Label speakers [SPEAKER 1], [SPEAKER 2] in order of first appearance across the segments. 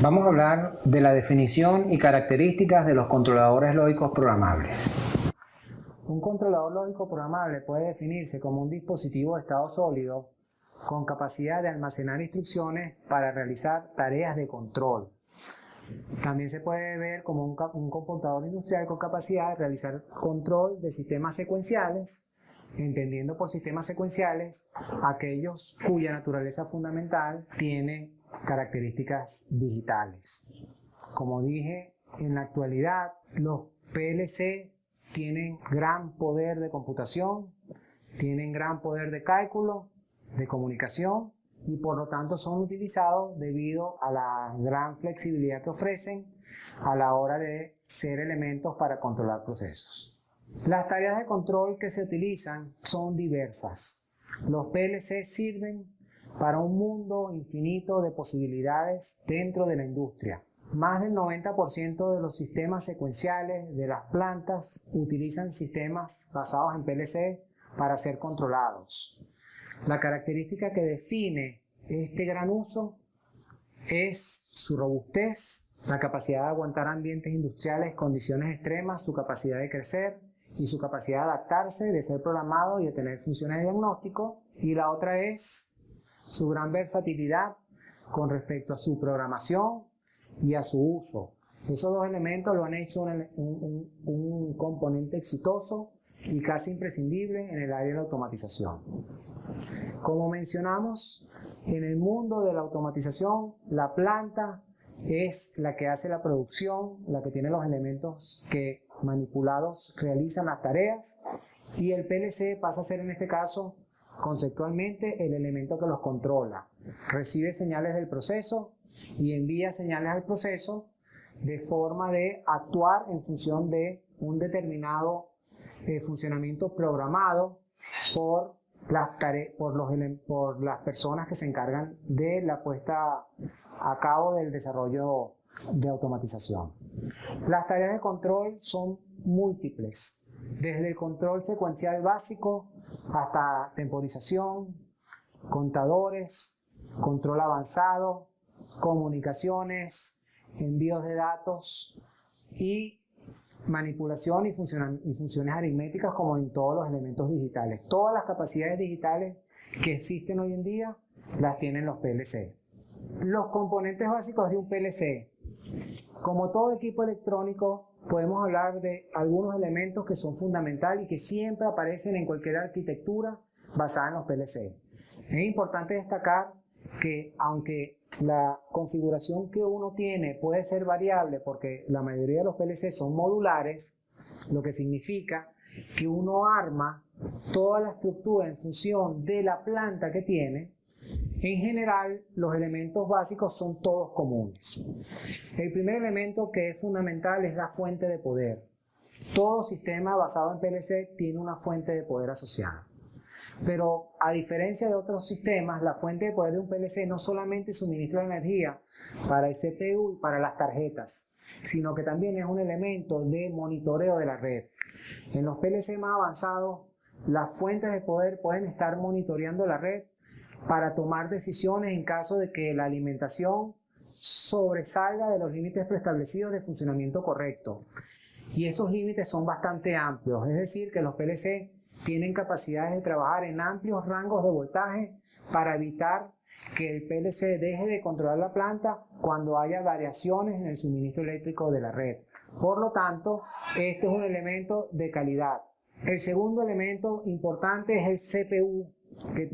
[SPEAKER 1] Vamos a hablar de la definición y características de los controladores lógicos programables. Un controlador lógico programable puede definirse como un dispositivo de estado sólido con capacidad de almacenar instrucciones para realizar tareas de control. También se puede ver como un computador industrial con capacidad de realizar control de sistemas secuenciales, entendiendo por sistemas secuenciales aquellos cuya naturaleza fundamental tiene características digitales. Como dije, en la actualidad los PLC tienen gran poder de computación, tienen gran poder de cálculo, de comunicación y por lo tanto son utilizados debido a la gran flexibilidad que ofrecen a la hora de ser elementos para controlar procesos. Las tareas de control que se utilizan son diversas. Los PLC sirven para un mundo infinito de posibilidades dentro de la industria. Más del 90% de los sistemas secuenciales de las plantas utilizan sistemas basados en PLC para ser controlados. La característica que define este gran uso es su robustez, la capacidad de aguantar ambientes industriales, condiciones extremas, su capacidad de crecer y su capacidad de adaptarse, de ser programado y de tener funciones de diagnóstico. Y la otra es su gran versatilidad con respecto a su programación y a su uso. Esos dos elementos lo han hecho un componente exitoso y casi imprescindible en el área de la automatización. Como mencionamos, en el mundo de la automatización, la planta es la que hace la producción, la que tiene los elementos que manipulados realizan las tareas, y el PLC pasa a ser en este caso conceptualmente el elemento que los controla. Recibe señales del proceso y envía señales al proceso de forma de actuar en función de un determinado funcionamiento programado por las personas que se encargan de la puesta a cabo del desarrollo de automatización. Las tareas de control son múltiples, desde el control secuencial básico hasta temporización, contadores, control avanzado, comunicaciones, envíos de datos y manipulación y funciones aritméticas como en todos los elementos digitales. Todas las capacidades digitales que existen hoy en día las tienen los PLC. Los componentes básicos de un PLC. Como todo equipo electrónico, podemos hablar de algunos elementos que son fundamentales y que siempre aparecen en cualquier arquitectura basada en los PLC. Es importante destacar que aunque la configuración que uno tiene puede ser variable porque la mayoría de los PLC son modulares, lo que significa que uno arma toda la estructura en función de la planta que tiene. En general, los elementos básicos son todos comunes. El primer elemento que es fundamental es la fuente de poder. Todo sistema basado en PLC tiene una fuente de poder asociada. Pero a diferencia de otros sistemas, la fuente de poder de un PLC no solamente suministra energía para el CPU y para las tarjetas, sino que también es un elemento de monitoreo de la red. En los PLC más avanzados, las fuentes de poder pueden estar monitoreando la red para tomar decisiones en caso de que la alimentación sobresalga de los límites preestablecidos de funcionamiento correcto. Y esos límites son bastante amplios, es decir, que los PLC tienen capacidades de trabajar en amplios rangos de voltaje para evitar que el PLC deje de controlar la planta cuando haya variaciones en el suministro eléctrico de la red. Por lo tanto, este es un elemento de calidad. El segundo elemento importante es el CPU,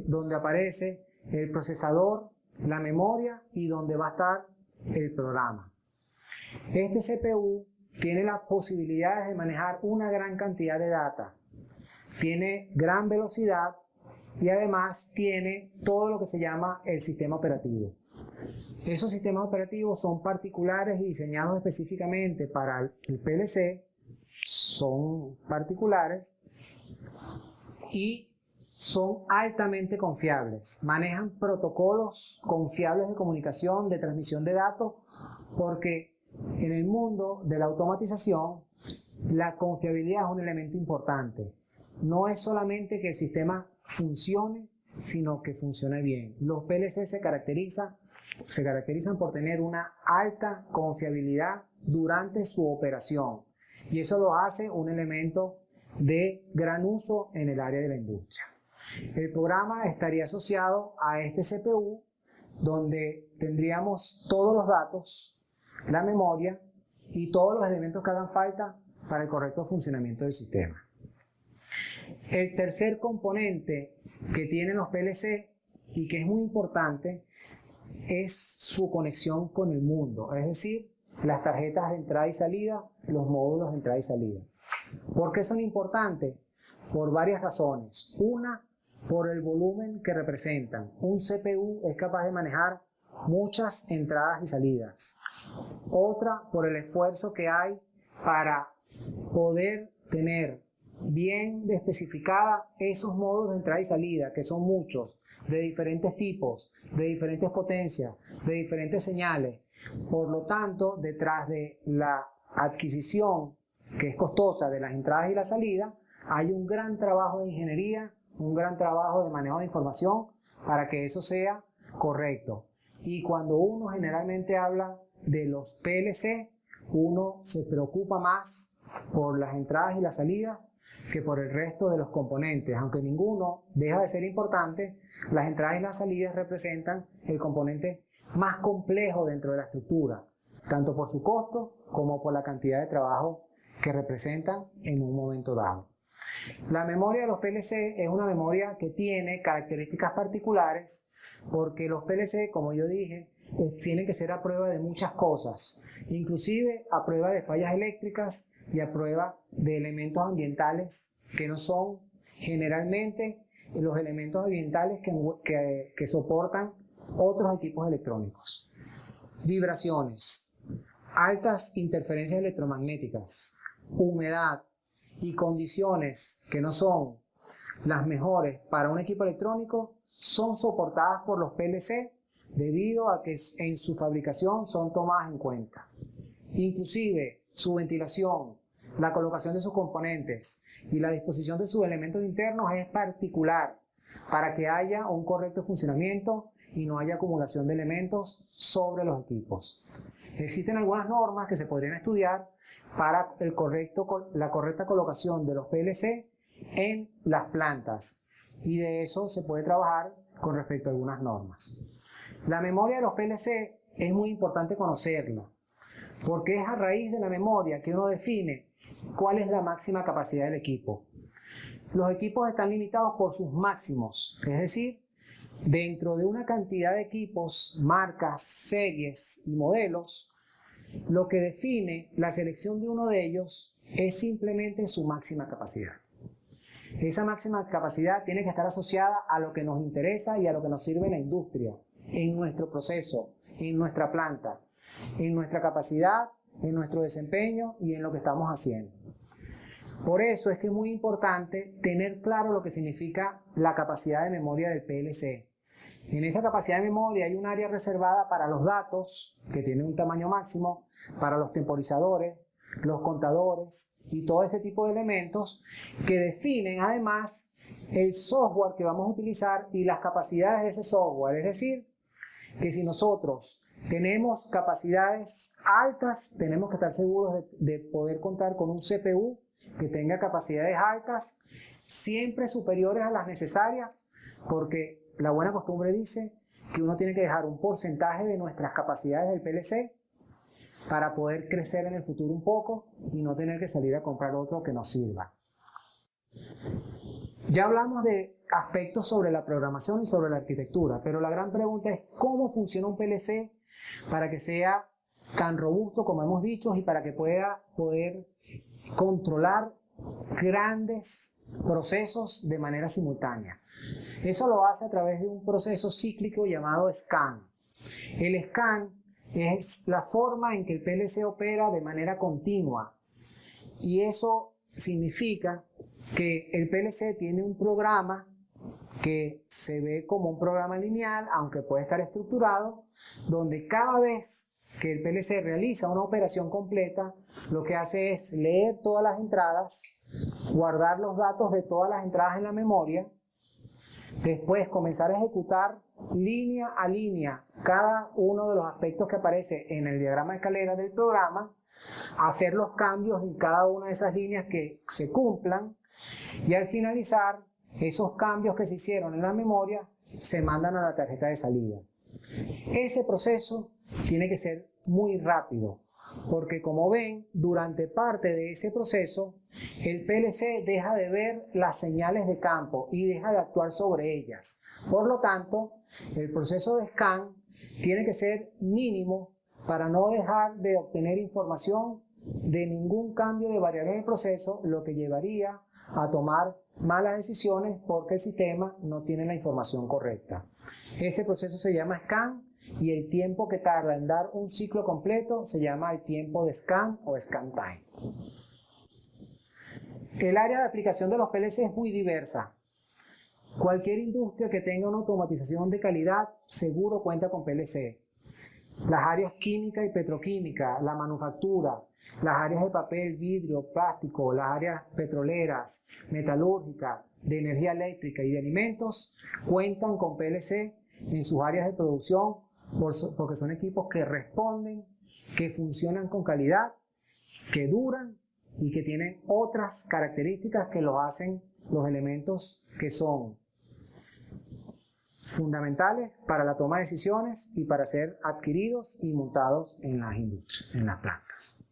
[SPEAKER 1] donde aparece el procesador, la memoria y donde va a estar el programa. Este CPU tiene las posibilidades de manejar una gran cantidad de data. Tiene gran velocidad y además tiene todo lo que se llama el sistema operativo. Esos sistemas operativos son particulares y diseñados específicamente para el PLC, son particulares y son altamente confiables. Manejan protocolos confiables de comunicación, de transmisión de datos, porque en el mundo de la automatización la confiabilidad es un elemento importante. No es solamente que el sistema funcione, sino que funcione bien. Los PLC se caracterizan se caracterizan por tener una alta confiabilidad durante su operación y eso lo hace un elemento de gran uso en el área de la industria. El programa estaría asociado a este CPU donde tendríamos todos los datos, la memoria y todos los elementos que hagan falta para el correcto funcionamiento del sistema. El tercer componente que tienen los PLC y que es muy importante es su conexión con el mundo, es decir, las tarjetas de entrada y salida, los módulos de entrada y salida. ¿Por qué son importantes? Por varias razones. Una, por el volumen que representan. Un CPU es capaz de manejar muchas entradas y salidas. Otra, por el esfuerzo que hay para poder tener bien especificada esos modos de entrada y salida, que son muchos, de diferentes tipos, de diferentes potencias, de diferentes señales. Por lo tanto, detrás de la adquisición, que es costosa, de las entradas y la salida, hay un gran trabajo de ingeniería, un gran trabajo de manejo de información para que eso sea correcto. Y cuando uno generalmente habla de los PLC, uno se preocupa más por las entradas y las salidas que por el resto de los componentes. Aunque ninguno deja de ser importante, las entradas y las salidas representan el componente más complejo dentro de la estructura, tanto por su costo como por la cantidad de trabajo que representan en un momento dado. La memoria de los PLC es una memoria que tiene características particulares porque los PLC, como yo dije, tienen que ser a prueba de muchas cosas, inclusive a prueba de fallas eléctricas y a prueba de elementos ambientales que no son generalmente los elementos ambientales que soportan otros equipos electrónicos. Vibraciones, altas interferencias electromagnéticas, humedad y condiciones que no son las mejores para un equipo electrónico son soportadas por los PLC debido a que en su fabricación son tomadas en cuenta. Inclusive su ventilación, la colocación de sus componentes y la disposición de sus elementos internos es particular para que haya un correcto funcionamiento y no haya acumulación de elementos sobre los equipos. Existen algunas normas que se podrían estudiar para la correcta colocación de los PLC en las plantas y de eso se puede trabajar con respecto a algunas normas. La memoria de los PLC es muy importante conocerla porque es a raíz de la memoria que uno define cuál es la máxima capacidad del equipo. Los equipos están limitados por sus máximos, es decir, dentro de una cantidad de equipos, marcas, series y modelos, lo que define la selección de uno de ellos es simplemente su máxima capacidad. Esa máxima capacidad tiene que estar asociada a lo que nos interesa y a lo que nos sirve en la industria, en nuestro proceso, en nuestra planta, en nuestra capacidad, en nuestro desempeño y en lo que estamos haciendo. Por eso es que es muy importante tener claro lo que significa la capacidad de memoria del PLC. En esa capacidad de memoria hay un área reservada para los datos, que tiene un tamaño máximo, para los temporizadores, los contadores y todo ese tipo de elementos que definen además el software que vamos a utilizar y las capacidades de ese software. Es decir, que si nosotros tenemos capacidades altas, tenemos que estar seguros de poder contar con un CPU que tenga capacidades altas, siempre superiores a las necesarias, porque la buena costumbre dice que uno tiene que dejar un porcentaje de nuestras capacidades del PLC para poder crecer en el futuro un poco y no tener que salir a comprar otro que nos sirva. Ya hablamos de aspectos sobre la programación y sobre la arquitectura, pero la gran pregunta es cómo funciona un PLC para que sea tan robusto como hemos dicho y para que pueda poder controlar grandes procesos de manera simultánea. Eso lo hace a través de un proceso cíclico llamado scan. El scan es la forma en que el PLC opera de manera continua y eso significa que el PLC tiene un programa que se ve como un programa lineal, aunque puede estar estructurado, donde cada vez que el PLC realiza una operación completa, lo que hace es leer todas las entradas, guardar los datos de todas las entradas en la memoria, después comenzar a ejecutar línea a línea cada uno de los aspectos que aparece en el diagrama de escalera del programa, hacer los cambios en cada una de esas líneas que se cumplan, y al finalizar, esos cambios que se hicieron en la memoria se mandan a la tarjeta de salida. Ese proceso tiene que ser muy rápido, porque como ven, durante parte de ese proceso, el PLC deja de ver las señales de campo y deja de actuar sobre ellas. Por lo tanto, el proceso de scan tiene que ser mínimo para no dejar de obtener información de ningún cambio de variable en el proceso, lo que llevaría a tomar malas decisiones porque el sistema no tiene la información correcta. Ese proceso se llama scan y el tiempo que tarda en dar un ciclo completo se llama el tiempo de scan o scan time. El área de aplicación de los PLC es muy diversa. Cualquier industria que tenga una automatización de calidad seguro cuenta con PLC. Las áreas química y petroquímica, la manufactura, las áreas de papel, vidrio, plástico, las áreas petroleras, metalúrgica, de energía eléctrica y de alimentos cuentan con PLC en sus áreas de producción porque son equipos que responden, que funcionan con calidad, que duran y que tienen otras características que los hacen los elementos que son fundamentales para la toma de decisiones y para ser adquiridos y montados en las industrias, en las plantas.